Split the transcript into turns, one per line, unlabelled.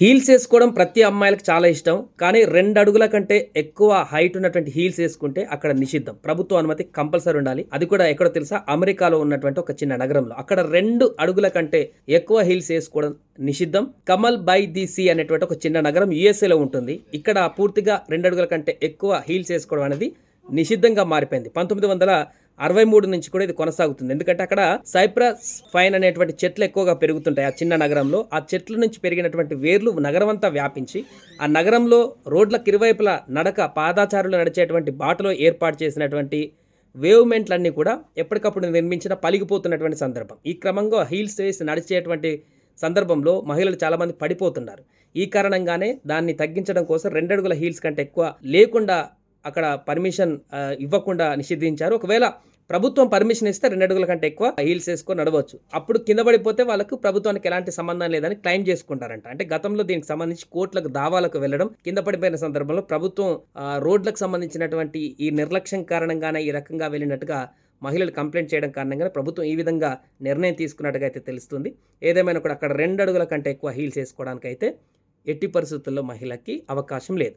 Heels ఏసుకోవడం ప్రతి అమ్మాయిలకి చాలా ఇష్టం. కానీ 2 అడుగుల కంటే ఎక్కువ హైట్ ఉన్నటువంటి హీల్స్ ఏసుకుంటే అక్కడ నిషిద్ధం. ప్రభుత్వ అనుమతి కంపల్సరీ ఉండాలి. అది కూడా ఎక్కడో తెలుసా? అమెరికాలో ఉన్నటువంటి ఒక చిన్న నగరంలో. అక్కడ 2 అడుగుల కంటే ఎక్కువ హీల్స్ ఏసుకోవడం నిషిద్ధం. కమల్ బై ది సీ అనేటువంటి ఒక చిన్న నగరం యూఎస్ఏలో ఉంటుంది. ఇక్కడ పూర్తిగా 2 అడుగుల కంటే ఎక్కువ హీల్స్ ఏసుకోవడం అనేది నిషిద్ధంగా మారిపోయింది. 1963 నుంచి కూడా ఇది కొనసాగుతుంది. ఎందుకంటే అక్కడ సైప్రస్ పైన్ అనేటువంటి చెట్లు ఎక్కువగా పెరుగుతుంటాయి ఆ చిన్న నగరంలో. ఆ చెట్ల నుంచి పెరిగినటువంటి వేర్లు నగరం అంతా వ్యాపించి ఆ నగరంలో రోడ్లకు ఇరువైపులా పాదాచారులు నడిచేటువంటి బాటలో ఏర్పాటు చేసినటువంటి వేవ్మెంట్లన్నీ కూడా ఎప్పటికప్పుడు నిర్మించిన పలిగిపోతున్నటువంటి సందర్భం. ఈ క్రమంగా హీల్స్ వేసి నడిచేటువంటి సందర్భంలో మహిళలు చాలామంది పడిపోతున్నారు. ఈ కారణంగానే దాన్ని తగ్గించడం కోసం 2 అడుగుల హీల్స్ కంటే ఎక్కువ లేకుండా అక్కడ పర్మిషన్ ఇవ్వకుండా నిషేధించారు. ఒకవేళ ప్రభుత్వం పర్మిషన్ ఇస్తే 2 అడుగుల కంటే ఎక్కువ హీల్స్ వేసుకొని నడవచ్చు. అప్పుడు కింద పడిపోతే వాళ్ళకు ప్రభుత్వానికి ఎలాంటి సంబంధం లేదని క్లెయిమ్ చేసుకుంటారంట. అంటే గతంలో దీనికి సంబంధించి కోర్టులకు దావాలకు వెళ్ళడం, కింద పడిపోయిన సందర్భంలో ప్రభుత్వం రోడ్లకు సంబంధించినటువంటి ఈ నిర్లక్ష్యం కారణంగానే ఈ రకంగా వెళ్ళినట్టుగా మహిళలు కంప్లైంట్ చేయడం కారణంగానే ప్రభుత్వం ఈ విధంగా నిర్ణయం తీసుకున్నట్టుగా అయితే తెలుస్తుంది. ఏదేమైనా కూడా అక్కడ 2 అడుగుల కంటే ఎక్కువ హీల్స్ వేసుకోవడానికైతే ఎట్టి పరిస్థితుల్లో మహిళకి అవకాశం లేదు.